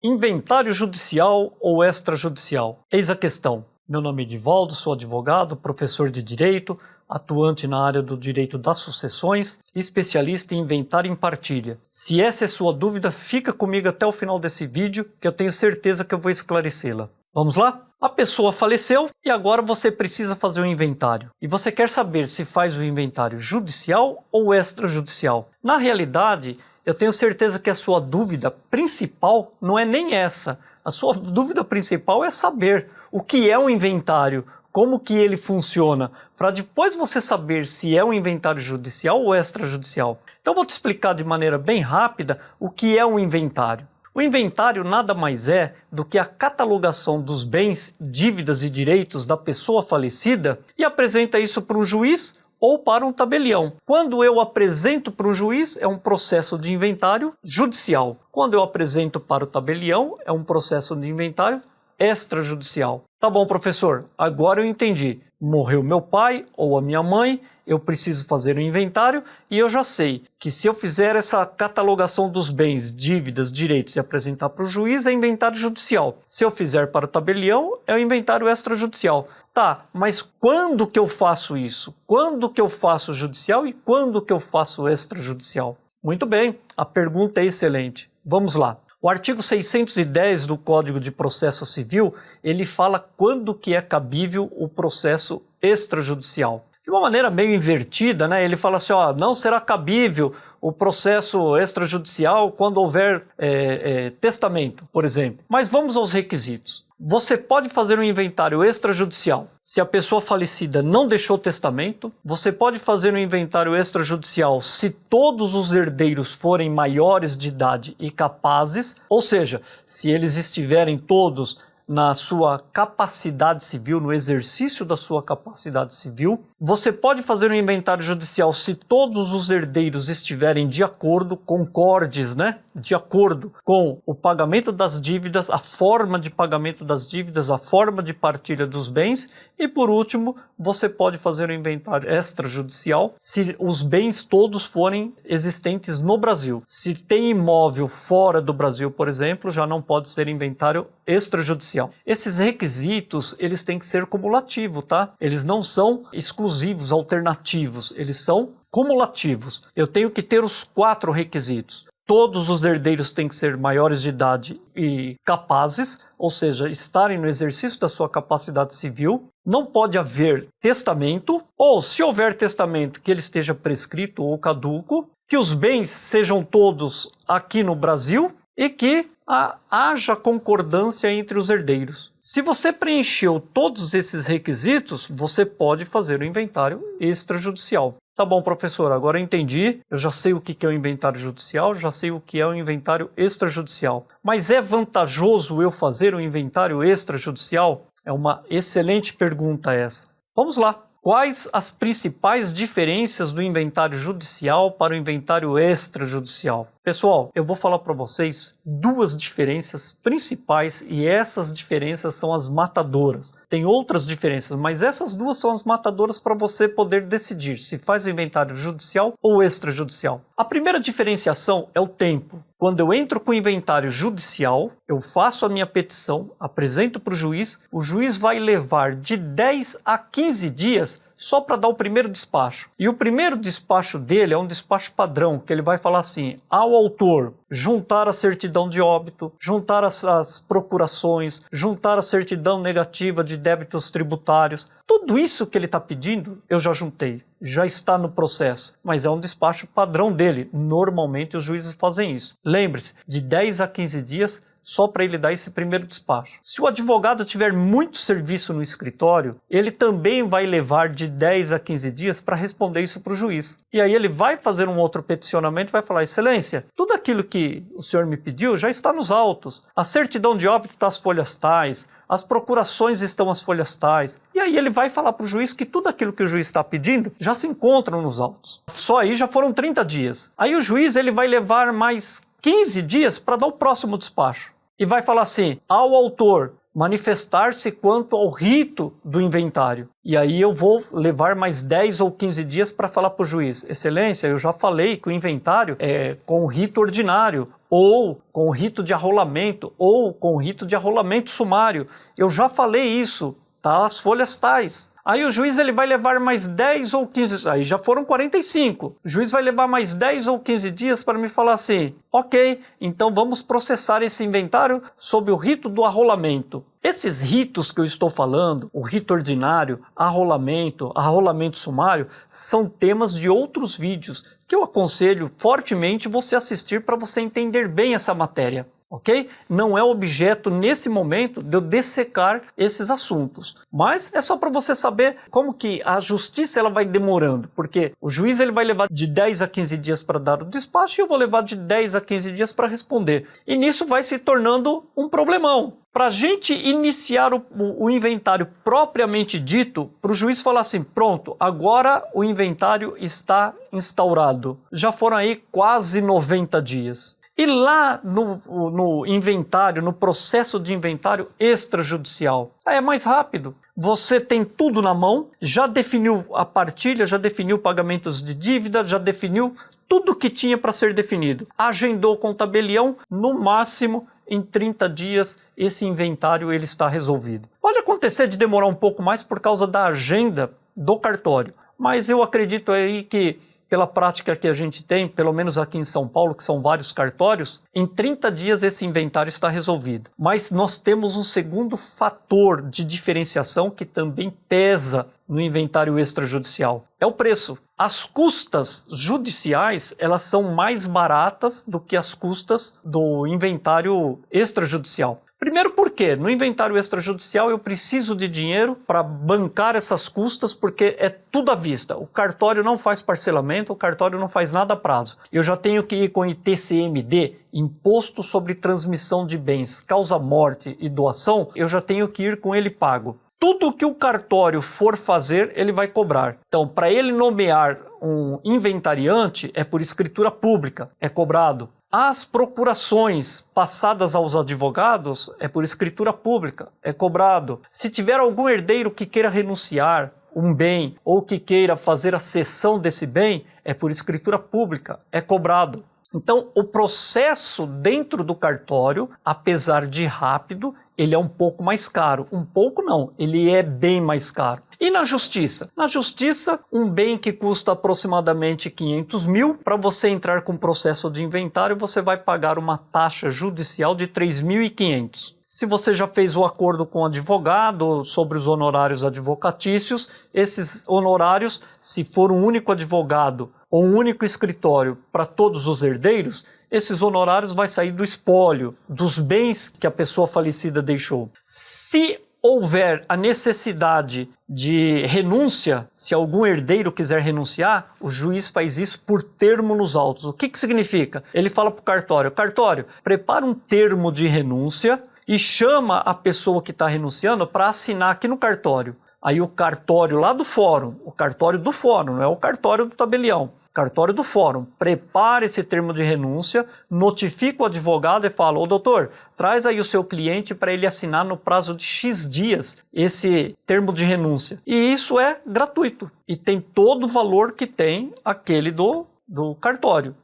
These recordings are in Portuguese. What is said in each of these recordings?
Inventário judicial ou extrajudicial? Eis a questão. Meu nome é Edivaldo, sou advogado, professor de Direito, atuante na área do Direito das Sucessões, especialista em inventário e em partilha. Se essa é sua dúvida, fica comigo até o final desse vídeo, que eu tenho certeza que eu vou esclarecê-la. Vamos lá? A pessoa faleceu e agora você precisa fazer um inventário. E você quer saber se faz o inventário judicial ou extrajudicial. Na realidade, eu tenho certeza que a sua dúvida principal não é nem essa. A sua dúvida principal é saber o que é um inventário, como que ele funciona, para depois você saber se é um inventário judicial ou extrajudicial. Então eu vou te explicar de maneira bem rápida o que é um inventário. O inventário nada mais é do que a catalogação dos bens, dívidas e direitos da pessoa falecida e apresenta isso para um juiz ou para um tabelião. Quando eu apresento para um juiz, é um processo de inventário judicial. Quando eu apresento para o tabelião, é um processo de inventário extrajudicial. Tá bom, professor, agora eu entendi. Morreu meu pai ou a minha mãe, eu preciso fazer um inventário e eu já sei que se eu fizer essa catalogação dos bens, dívidas, direitos e apresentar para o juiz, é inventário judicial. Se eu fizer para o tabelião, é o inventário extrajudicial. Tá, mas quando que eu faço isso? Quando que eu faço judicial e quando que eu faço extrajudicial? Muito bem, a pergunta é excelente. Vamos lá. O artigo 610 do Código de Processo Civil, ele fala quando que é cabível o processo extrajudicial. De uma maneira meio invertida, né? Ele fala assim, ó, não será cabível o processo extrajudicial quando houver testamento, por exemplo. Mas vamos aos requisitos. Você pode fazer um inventário extrajudicial se a pessoa falecida não deixou testamento. Você pode fazer um inventário extrajudicial se todos os herdeiros forem maiores de idade e capazes, ou seja, se eles estiverem todos na sua capacidade civil, no exercício da sua capacidade civil. Você pode fazer um inventário judicial se todos os herdeiros estiverem de acordo, concordes, né? De acordo com o pagamento das dívidas, a forma de pagamento das dívidas, a forma de partilha dos bens. E por último, você pode fazer um inventário extrajudicial se os bens todos forem existentes no Brasil. Se tem imóvel fora do Brasil, por exemplo, já não pode ser inventário extrajudicial. Esses requisitos, eles têm que ser cumulativos, tá? Eles não são exclusivos, alternativos, eles são cumulativos. Eu tenho que ter os 4 requisitos. Todos os herdeiros têm que ser maiores de idade e capazes, ou seja, estarem no exercício da sua capacidade civil. Não pode haver testamento, ou se houver testamento, que ele esteja prescrito ou caduco, que os bens sejam todos aqui no Brasil e que haja concordância entre os herdeiros. Se você preencheu todos esses requisitos, você pode fazer o inventário extrajudicial. Tá bom, professor, agora eu entendi, eu já sei o que é o inventário judicial, já sei o que é o inventário extrajudicial. Mas é vantajoso eu fazer o inventário extrajudicial? É uma excelente pergunta essa. Vamos lá. Quais as principais diferenças do inventário judicial para o inventário extrajudicial? Pessoal, eu vou falar para vocês 2 diferenças principais e essas diferenças são as matadoras. Tem outras diferenças, mas essas 2 são as matadoras para você poder decidir se faz o inventário judicial ou extrajudicial. A primeira diferenciação é o tempo. Quando eu entro com o inventário judicial, eu faço a minha petição, apresento para o juiz vai levar de 10 a 15 dias só para dar o primeiro despacho. E o primeiro despacho dele é um despacho padrão, que ele vai falar assim, ao autor, juntar a certidão de óbito, juntar as procurações, juntar a certidão negativa de débitos tributários. Tudo isso que ele está pedindo, eu já juntei, já está no processo, mas é um despacho padrão dele. Normalmente os juízes fazem isso. Lembre-se, de 10 a 15 dias, só para ele dar esse primeiro despacho. Se o advogado tiver muito serviço no escritório, ele também vai levar de 10 a 15 dias para responder isso para o juiz. E aí ele vai fazer um outro peticionamento e vai falar, excelência, tudo aquilo que o senhor me pediu já está nos autos. A certidão de óbito está as folhas tais, as procurações estão as folhas tais. E aí ele vai falar para o juiz que tudo aquilo que o juiz está pedindo já se encontra nos autos. Só aí já foram 30 dias. Aí o juiz ele vai levar mais 15 dias para dar o próximo despacho. E vai falar assim, ao autor manifestar-se quanto ao rito do inventário. E aí eu vou levar mais 10 ou 15 dias para falar para o juiz, excelência, eu já falei que o inventário é com o rito ordinário, ou com o rito de arrolamento, ou com o rito de arrolamento sumário. Eu já falei isso, tá? As folhas tais. Aí o juiz ele vai levar mais 10 ou 15, aí já foram 45. O juiz vai levar mais 10 ou 15 dias para me falar assim, ok, então vamos processar esse inventário sob o rito do arrolamento. Esses ritos que eu estou falando, o rito ordinário, arrolamento sumário, são temas de outros vídeos que eu aconselho fortemente você assistir para você entender bem essa matéria. Ok? Não é objeto nesse momento de eu dissecar esses assuntos, mas é só para você saber como que a justiça ela vai demorando, porque o juiz ele vai levar de 10 a 15 dias para dar o despacho e eu vou levar de 10 a 15 dias para responder. E nisso vai se tornando um problemão. Para a gente iniciar o inventário propriamente dito, para o juiz falar assim, pronto, agora o inventário está instaurado. Já foram aí quase 90 dias. E lá no inventário, no processo de inventário extrajudicial, é mais rápido. Você tem tudo na mão, já definiu a partilha, já definiu pagamentos de dívida, já definiu tudo que tinha para ser definido. Agendou com o tabelião, no máximo em 30 dias esse inventário ele está resolvido. Pode acontecer de demorar um pouco mais por causa da agenda do cartório, mas eu acredito aí que pela prática que a gente tem, pelo menos aqui em São Paulo, que são vários cartórios, em 30 dias esse inventário está resolvido. Mas nós temos um segundo fator de diferenciação que também pesa no inventário extrajudicial. É o preço. As custas judiciais, elas são mais baratas do que as custas do inventário extrajudicial. Primeiro porque no inventário extrajudicial eu preciso de dinheiro para bancar essas custas porque é tudo à vista. O cartório não faz parcelamento, o cartório não faz nada a prazo. Eu já tenho que ir com ITCMD, Imposto sobre Transmissão de Bens, Causa-Morte e Doação, eu já tenho que ir com ele pago. Tudo que o cartório for fazer, ele vai cobrar. Então, para ele nomear um inventariante, é por escritura pública, é cobrado. As procurações passadas aos advogados é por escritura pública, é cobrado. Se tiver algum herdeiro que queira renunciar um bem ou que queira fazer a cessão desse bem, é por escritura pública, é cobrado. Então, o processo dentro do cartório, apesar de rápido, ele é um pouco mais caro. Um pouco não, ele é bem mais caro. E na justiça? Na justiça, um bem que custa aproximadamente 500 mil, para você entrar com processo de inventário, você vai pagar uma taxa judicial de 3.500. Se você já fez o acordo com o advogado sobre os honorários advocatícios, esses honorários, se for um único advogado ou um único escritório para todos os herdeiros, esses honorários vai sair do espólio, dos bens que a pessoa falecida deixou. Se houver a necessidade de renúncia, se algum herdeiro quiser renunciar, o juiz faz isso por termo nos autos. O que significa? Ele fala para o cartório, cartório, prepara um termo de renúncia e chama a pessoa que está renunciando para assinar aqui no cartório. Aí o cartório lá do fórum, o cartório do fórum, não é o cartório do tabelião, cartório do fórum, prepara esse termo de renúncia, notifica o advogado e fala, ô doutor, traz aí o seu cliente para ele assinar no prazo de X dias esse termo de renúncia. E isso é gratuito e tem todo o valor que tem aquele do cartório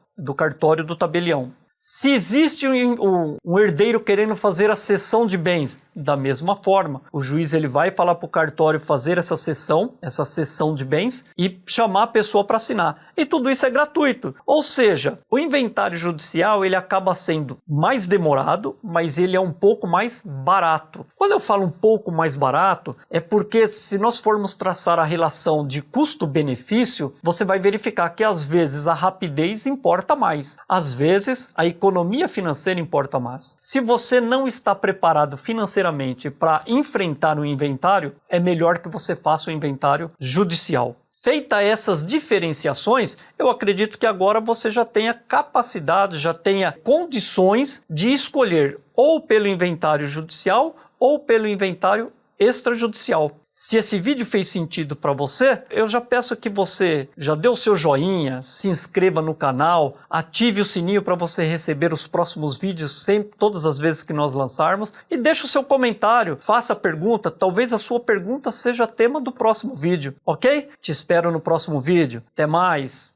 do tabelião. Se existe um herdeiro querendo fazer a cessão de bens, da mesma forma, o juiz ele vai falar para o cartório fazer essa cessão de bens e chamar a pessoa para assinar. E tudo isso é gratuito. Ou seja, o inventário judicial ele acaba sendo mais demorado, mas ele é um pouco mais barato. Quando eu falo um pouco mais barato, é porque se nós formos traçar a relação de custo-benefício, você vai verificar que às vezes a rapidez importa mais. Às vezes a economia financeira importa mais. Se você não está preparado financeiramente para enfrentar o inventário, é melhor que você faça o inventário judicial. Feita essas diferenciações, eu acredito que agora você já tenha capacidade, já tenha condições de escolher ou pelo inventário judicial ou pelo inventário extrajudicial. Se esse vídeo fez sentido para você, eu já peço que você já dê o seu joinha, se inscreva no canal, ative o sininho para você receber os próximos vídeos sempre, todas as vezes que nós lançarmos e deixe o seu comentário, faça a pergunta, talvez a sua pergunta seja tema do próximo vídeo, ok? Te espero no próximo vídeo. Até mais!